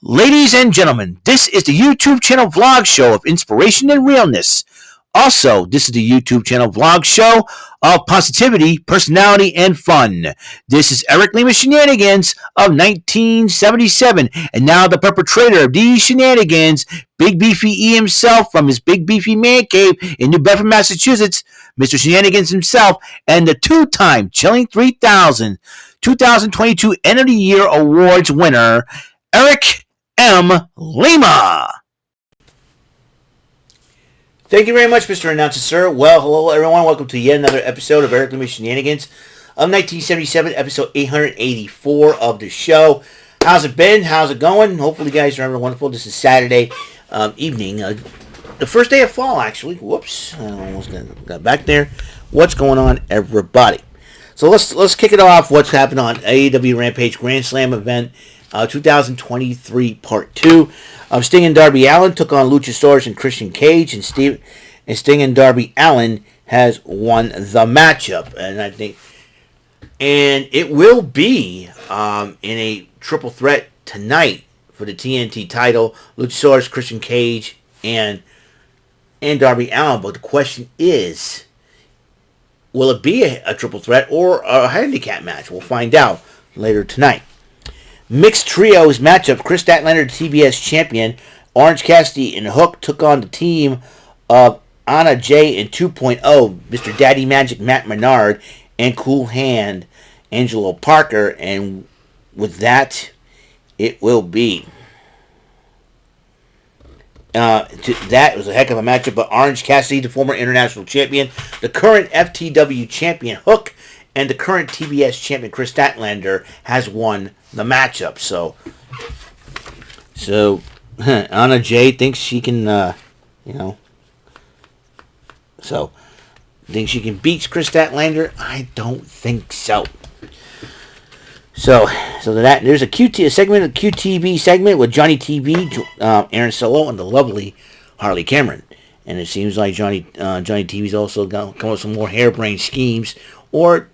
Ladies and gentlemen, this is the YouTube channel vlog show of inspiration and realness. Also, this is the YouTube channel vlog show of positivity, personality, and fun. This is Eric Lima Shenanigans of 1977, and now the perpetrator of these shenanigans, Big Beefy E himself from his Big Beefy Man Cave in New Bedford, Massachusetts, Mr. Shenanigans himself, and the two-time Chilling 3000 2022 End of the Year Awards winner, Eric M. Lima. Thank you very much, Mr. Announcer, sir. Well, hello, everyone. Welcome to yet another episode of Eric Lima Shenanigans of 1977, episode 884 of the show. How's it been? How's it going? Hopefully, you guys are having wonderful. This is Saturday evening, the first day of fall, actually. Whoops, I almost got back there. What's going on, everybody? So let's kick it off. What's happened on AEW Rampage Grand Slam event 2023 Part 2. Sting and Darby Allin took on Luchasaurus and Christian Cage, and Sting and Darby Allin has won the matchup, and it will be in a triple threat tonight for the TNT title. Luchasaurus, Christian Cage, and Darby Allin. But the question is, will it be a triple threat or a handicap match? We'll find out later tonight. Mixed trios matchup. Chris Statlander, TBS champion. Orange Cassidy and Hook took on the team of Anna Jay and 2.0, Mr. Daddy Magic Matt Menard, and Cool Hand Angelo Parker. And with that, it will be. That was a heck of a matchup. But Orange Cassidy, the former international champion, the current FTW champion Hook, and the current TBS champion Chris Statlander has won the matchup. So Anna Jay thinks she can, thinks she can beat Chris Statlander. I don't think so. So there's a segment, a QTV segment with Johnny TV, Aaron Solo, and the lovely Harley Cameron. And it seems like Johnny TV's also come up with some more harebrained schemes, or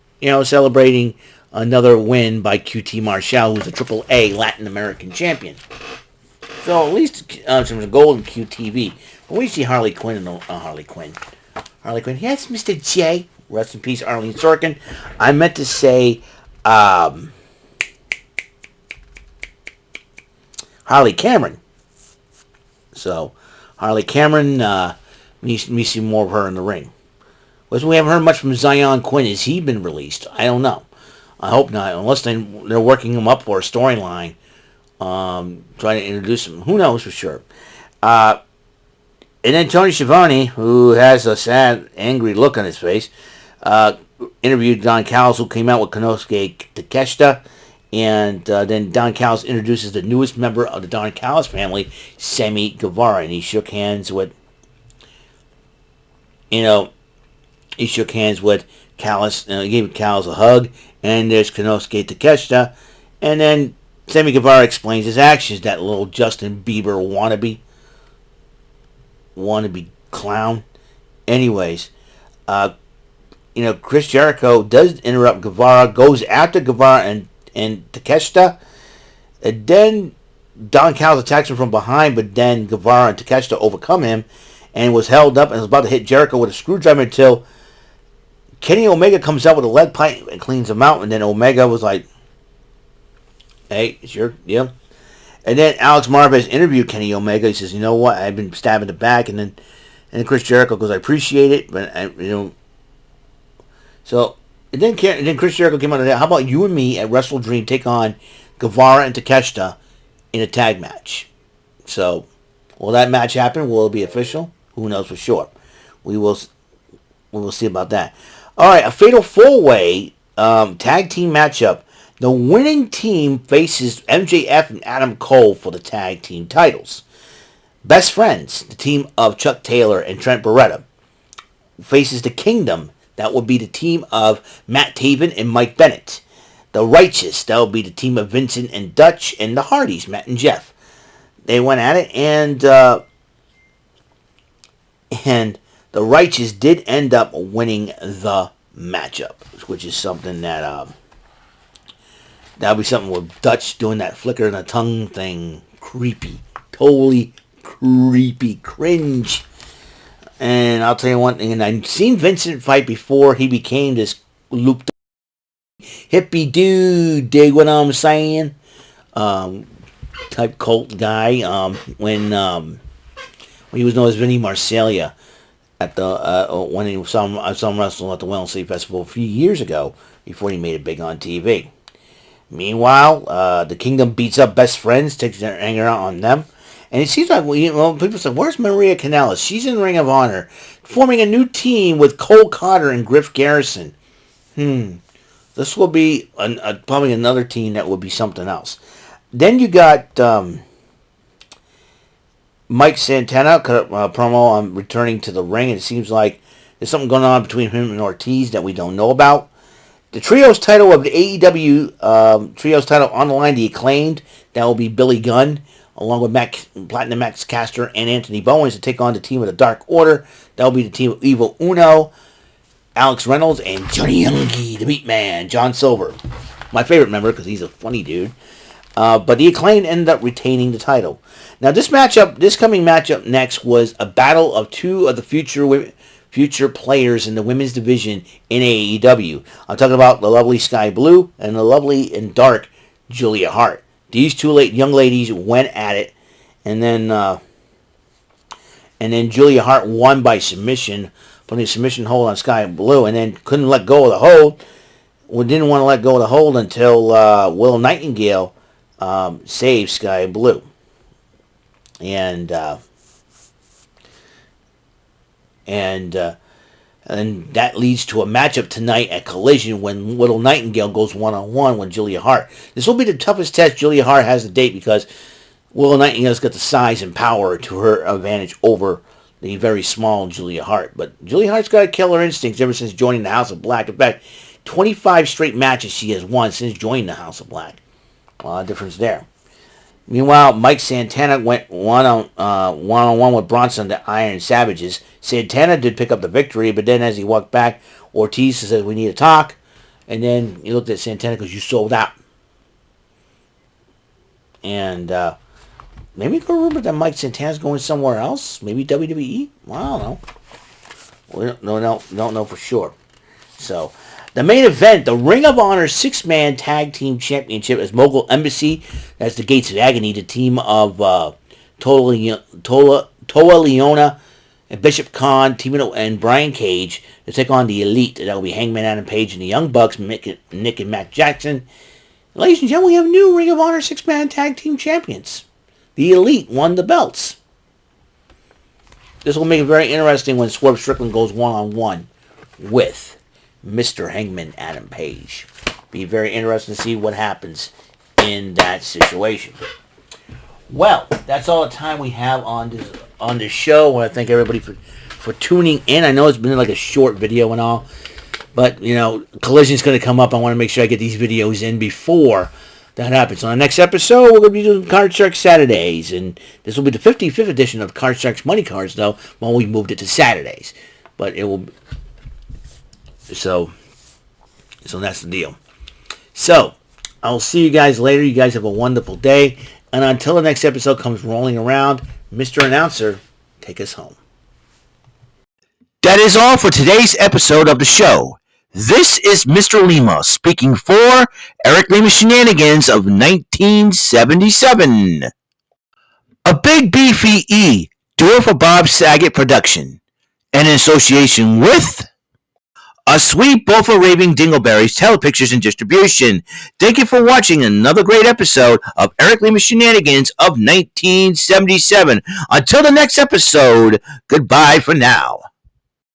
celebrating another win by QT Marshall, who's a AAA Latin American champion. So at least some gold in QTV. But we see Harley Quinn and Harley Quinn. Yes, Mr. J. Rest in peace, Arlene Sorkin. I meant to say Harley Cameron. So Harley Cameron, needs to see more of her in the ring. We haven't heard much from Zion Quinn. Has he been released? I don't know. I hope not, unless they're working him up for a storyline, trying to introduce him. Who knows for sure? And then Tony Schiavone, who has a sad, angry look on his face, interviewed Don Callis, who came out with Konosuke Takeshita, and then Don Callis introduces the newest member of the Don Callis family, Sammy Guevara, and he shook hands with, Callis, he gave Callis a hug, and there's Konosuke Takeshita, and then Sammy Guevara explains his actions, that little Justin Bieber wannabe clown. Anyways, Chris Jericho does interrupt Guevara, goes after Guevara and Takeshita, and then Don Callis attacks him from behind, but then Guevara and Takeshita overcome him, and was held up and was about to hit Jericho with a screwdriver until Kenny Omega comes out with a lead pipe and cleans him out. And then Omega was like, hey, it's your deal. And then Alex Marvez interviewed Kenny Omega. He says, you know what, I've been stabbed in the back. And then Chris Jericho goes, I appreciate it, but So, and then Chris Jericho came out of that. How about you and me at Wrestle Dream take on Guevara and Takeshita in a tag match? So, will that match happen? Will it be official? Who knows for sure? We will see about that. All right, a fatal four-way tag team matchup. The winning team faces MJF and Adam Cole for the tag team titles. Best Friends, the team of Chuck Taylor and Trent Beretta, faces the Kingdom. That would be the team of Matt Taven and Mike Bennett. The Righteous, that would be the team of Vincent and Dutch, and the Hardys, Matt and Jeff. They went at it, and the Righteous did end up winning the matchup, which is something that would be something with Dutch doing that flicker in the tongue thing creepy. Totally creepy. Cringe. And I'll tell you one thing, and I've seen Vincent fight before he became this looped hippie dude, dig what I'm saying? Type cult guy, when he was known as Vinny Marcellia at the, when he saw him wrestle at the Wellness City Festival a few years ago, before he made it big on TV. Meanwhile, the Kingdom beats up Best Friends, takes their anger out on them. And it seems like, people say, where's Maria Kanellis? She's in Ring of Honor, forming a new team with Cole Carter and Griff Garrison. This will be probably another team that will be something else. Then you got Mike Santana cut a promo on returning to the ring. And it seems like there's something going on between him and Ortiz that we don't know about. The Trios title of the AEW Trios title on the line, the Acclaimed. That will be Billy Gunn, along with Platinum Max Caster and Anthony Bowens, to take on the team of the Dark Order. That will be the team of Evil Uno, Alex Reynolds, and Johnny Youngie, the Meat Man, John Silver. My favorite member, because he's a funny dude. But the Acclaimed ended up retaining the title. Now, this coming matchup next was a battle of two of the future players in the women's division in AEW. I'm talking about the lovely Sky Blue and the lovely and dark Julia Hart. These two young ladies went at it, and then Julia Hart won by submission, putting a submission hold on Sky Blue, and then couldn't let go of the hold. Well, didn't want to let go of the hold until Will Nightingale saved Sky Blue, and that leads to a matchup tonight at Collision when Little Nightingale goes one-on-one with Julia Hart. This will be the toughest test Julia Hart has to date, because Little Nightingale's got the size and power to her advantage over the very small Julia Hart. But Julia Hart's got killer instincts ever since joining the House of Black. In fact, 25 straight matches she has won since joining the House of Black. A lot of difference there. Meanwhile, Mike Santana went one-on-one with Bronson, the Iron Savages. Santana did pick up the victory, but then as he walked back, Ortiz said, we need to talk. And then he looked at Santana because you sold out. And maybe you could rumor that Mike Santana's going somewhere else. Maybe WWE? Well, I don't know. We don't know for sure. So, the main event, the Ring of Honor 6-man Tag Team Championship, is Mogul Embassy. That's the Gates of Agony, the team of Toa Leona and Bishop Khan, and Brian Cage to take on the Elite. That will be Hangman Adam Page and the Young Bucks, Nick and Matt Jackson. Ladies and gentlemen, we have new Ring of Honor 6-man Tag Team Champions. The Elite won the belts. This will make it very interesting when Swerve Strickland goes one-on-one with Mr. Hangman Adam Page. Be very interesting to see what happens in that situation. Well, that's all the time we have on this show. I want to thank everybody for tuning in. I know it's been like a short video and all, but Collision's going to come up. I want to make sure I get these videos in before that happens. On the next episode, we're going to be doing Card Sharks Saturdays, and this will be the 55th edition of Card Sharks Money Cards, though, when we moved it to Saturdays. But it will. So that's the deal. So, I'll see you guys later. You guys have a wonderful day. And until the next episode comes rolling around, Mr. Announcer, take us home. That is all for today's episode of the show. This is Mr. Lima speaking for Eric Lima Shenanigans of 1977. A Big Beefy E, do it for Bob Saget production. And in association with A Sweet Bowl for Raving Dingleberries Telepictures and Distribution. Thank you for watching another great episode of Eric Lima Shenanigans of 1977. Until the next episode, goodbye for now.